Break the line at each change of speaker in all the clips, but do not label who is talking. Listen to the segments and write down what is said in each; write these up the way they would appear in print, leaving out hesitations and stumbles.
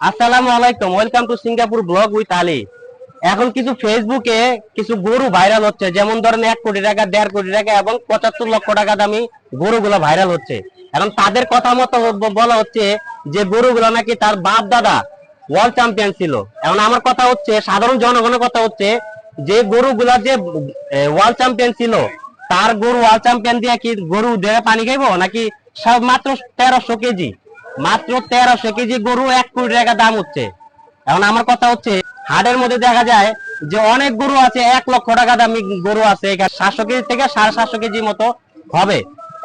আসসালামু আলাইকুম, welcome to Singapore blog with Ali. এখন কিছু ফেসবুকে কিছু গরু ভাইরাল হচ্ছে, যেমন ধরেন 1 কোটি টাকা, 1.5 কোটি টাকা এবং 75 লক্ষ টাকা দামি গরুগুলো ভাইরাল হচ্ছে। এখন তাদের কথা মতো বলা হচ্ছে যে গরুগুলো নাকি তার বাপ দাদা ওয়ার্ল্ড চ্যাম্পিয়ন ছিল। এখন আমার কথা হচ্ছে, সাধারণ জনগণের কথা হচ্ছে যে গরুগুলা যে ওয়ার্ল্ড চ্যাম্পিয়ন ছিল, তার গরু ওয়ার্ল্ড চ্যাম্পিয়ন দিয়ে কি গরু দেহে পানি খাইবো নাকি? সব মাত্র 1300 কেজি, মাত্র 1300 কেজি গরু 1 কোটি টাকা দাম হচ্ছে। এখন আমার কথা হচ্ছে, হাটের মধ্যে দেখা যায় যে অনেক গরু আছে 1 লক্ষ টাকা দামি গরু আছে, এখানে 700 কেজি থেকে 750 কেজি মতো হবে।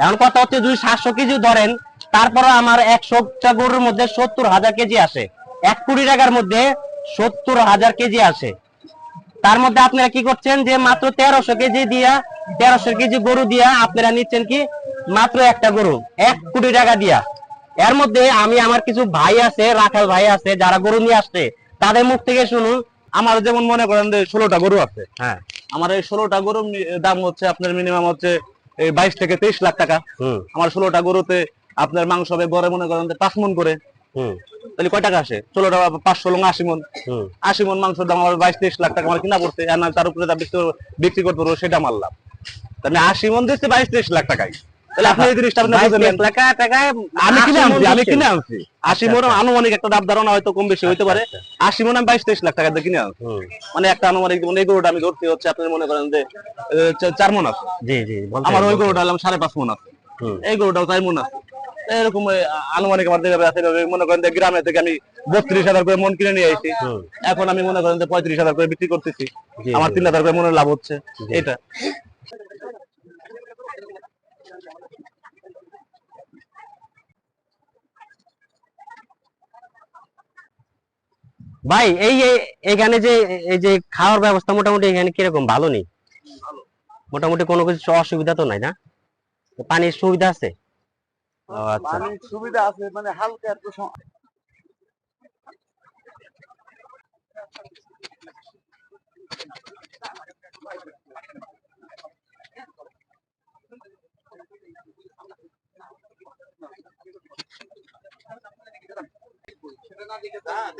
এখন কথা হচ্ছে যদি 700 কেজি ধরেন, তারপরে আমার 100টা গরুর মধ্যে 70,000 কেজি আসে। 1 কোটি টাকার মধ্যে 70,000 কেজি আসে। তার মধ্যে আপনারা কি করছেন যে মাত্র 1300 কেজি দিয়া, 1300 কেজি গরু দিয়া আপনারা নিচ্ছেন কি মাত্র একটা গরু 1 কোটি টাকা দিয়া। এর মধ্যে আমি আমার কিছু ভাই আছে, রাখাল ভাই আছে, যারা গরু নিয়ে আসছে, তাদের মুখ থেকে শুনুন।
আমার যেমন মনে করেন যে 16টা গরু আছে।
হ্যাঁ।
আমার এই 16টা গরুর দাম হচ্ছে আপনার মিনিমাম হচ্ছে এই 22 থেকে 23 লাখ টাকা। আমার 16টা গরুতে আপনার মাংস হবে গড়ে মনে করেন 5 মন করে। তাহলে কয় টাকা আসে? 16টা 500 লং 80 মন। 80 মন মাংসের দাম আমার 22-23 লাখ টাকা আমার কিনা পড়ছে। আর না তার উপরে বিক্রি করতে পারবো, সেটা মারলাম। আমি 80 মন দিচ্ছি 22-23 লাখ টাকায়। তাহলে আপনি এই জিনিসটা আপনি বুঝলেন। আমি কিনে আনছি 80 মন। আনুমানিক একটা দাম ধারণা হয়তো কম বেশি হইতে পারে। 80 মন আমি 22-23 লাখ টাকা দিয়ে কিনে আনছি। মানে একটা আনুমানিক, মানে এই গরুটা আমি ধরতে হচ্ছে আপনার মনে করেন যে 4 মন আছে।
জি জি,
আমার ওই গরুটা হলাম 5.5 মন আছে। এই গরুটাও 4 মন আছে। এরকম আনুমানিক আমার দিকে আছে। মনে করেন যে গ্রামে থেকে আমি 32,000 করে মন কিনে নিয়ে আসি। এখন আমি মনে করেন যে 35,000 করে বিক্রি করতেছি। আমার 3,000 করে মনের লাভ হচ্ছে। এটা
ভাই, এখানে যে এই যে খাওয়ার ব্যবস্থা মোটামুটি এখানে কিরকম? ভালো নেই মোটামুটি? কোনো কিছু অসুবিধা তো নাই না? পানির সুবিধা আছে? ও আচ্ছা।
পানির সুবিধা আছে, মানে হালকা একটু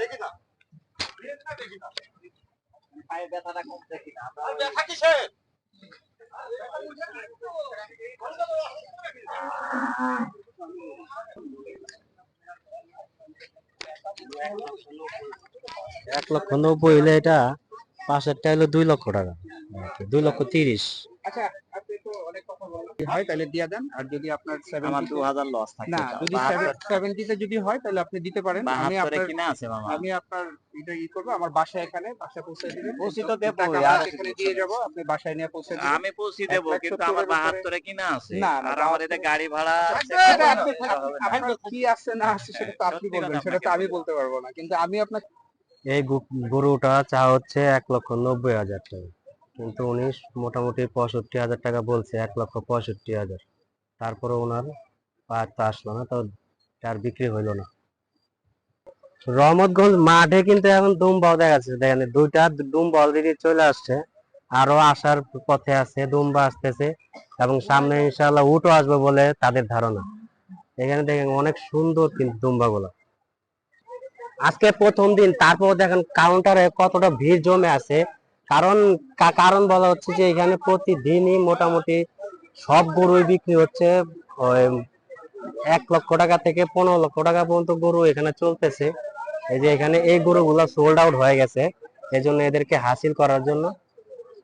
দেখি না, পায়ে ব্যথাটা কম দেখি না। ব্যথা কিসে?
এক লক্ষ 90 হইলে এটা পাশেরটা হলো 2 লক্ষ টাকা, 2,30,000।
আচ্ছা, আপনি তো অনেক কথা বলেন। হয় তাহলে দিয়ে দেন, আর যদি আপনার
আমার
70
2000 লস থাকে।
না, যদি 70 তে যদি হয় তাহলে আপনি দিতে পারেন। আমি
72
আপনার
কিনা আছে মামা।
আমি আপনার এটা করব, আমার বাসায় এখানে বাসায় পৌঁছে দিবেন।
পৌঁছে তো দেবো,
টাকা
আর
এখানে দিয়ে যাব, আপনি বাসায় নিয়ে পৌঁছে দিবেন।
আমি পৌঁছে দেবো, কিন্তু আমার 72 কিনা আছে।
না, না,
আর আমার এটা গাড়ি ভাড়া আছে।
সেটা আপনার কি আছে না আছে সেটা তো আপনি
সত্যি
বলবেন,
কথা
সেটা তো
আপনাকে
আমি
বলি।
বলতে পারবো না, কিন্তু আমি আপনার
এই গরুটা চা হচ্ছে 1,90,000 টাকা, কিন্তু উনি মোটামুটি 65,000 টাকা বলছে, 1,65,000। তারপরে ওনার পাঁচ তো আসলো না, তো আর বিক্রি হইলো না। রহমতগঞ্জ মাঠে কিন্তু এখন দুম্বাও দেখা যাচ্ছে, দেখেন 2টা দুম্বা অলরেডি চলে আসছে, আরো আসার পথে আছে, দুম্বা আসতেছে এবং সামনে ইনশাআল্লাহ উটও আসবে বলে তাদের ধারণা। এখানে দেখেন অনেক সুন্দর কিন্তু দুম্বা গুলা। আজকে প্রথম দিন, তারপর দেখেন কাউন্টারে কতটা ভিড় জমে আছে। কারণ কারণ বলা হচ্ছে যে এখানে প্রতিদিনই মোটামুটি সব গরুই বিক্রি হচ্ছে। ওই 1 লক্ষ টাকা থেকে 15 লক্ষ টাকা পর্যন্ত গরু এখানে চলতেছে। এই যে এখানে এই গরুগুলো সোল্ড আউট হয়ে গেছে, এই জন্য এদেরকে হাসিল করার জন্য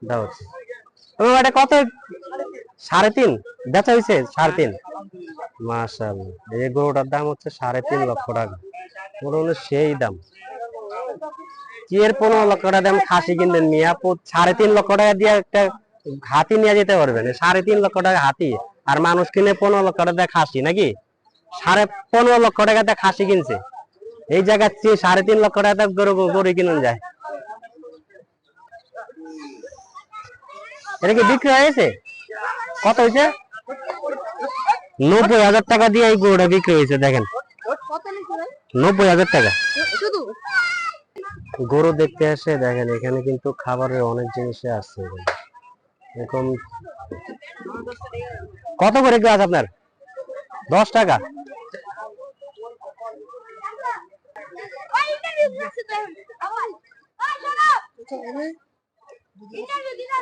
দেওয়া হচ্ছে। এটা কত? 3.5 বেচা হয়েছে? 3.5। মাশাআল্লাহ, এই গরুটার দাম হচ্ছে 3.5 লক্ষ টাকা। সেই দাম কি এর? 15 লক্ষ টাকা দাম খাসি কিনবেন মিয়া, 3.5 লক্ষ টাকা দিয়ে একটা হাতি নিয়ে যেতে পারবেন? 3.5 লক্ষ টাকা হাতি, আর মানুষ কিনে 15 লক্ষ টাকা দিয়ে খাসি নাকি? 15.5 লক্ষ টাকা দিয়ে খাসি কিনছে, এই জায়গায় 3.5 লক্ষ টাকা গরু গরু কিনুন যায়। এটা কি বিক্রি হয়েছে? কত হয়েছে? 90,000 টাকা দিয়ে এই গরুটা বিক্রি হয়েছে। দেখেন 90,000 টাকা। গরু দেখতে আসে, দেখেন এখানে কিন্তু খাবারের অনেক জিনিসে আছে এরকম। কত করে গ্লাস আপনার? 10 টাকা।
ইন্টারভিউ দিতে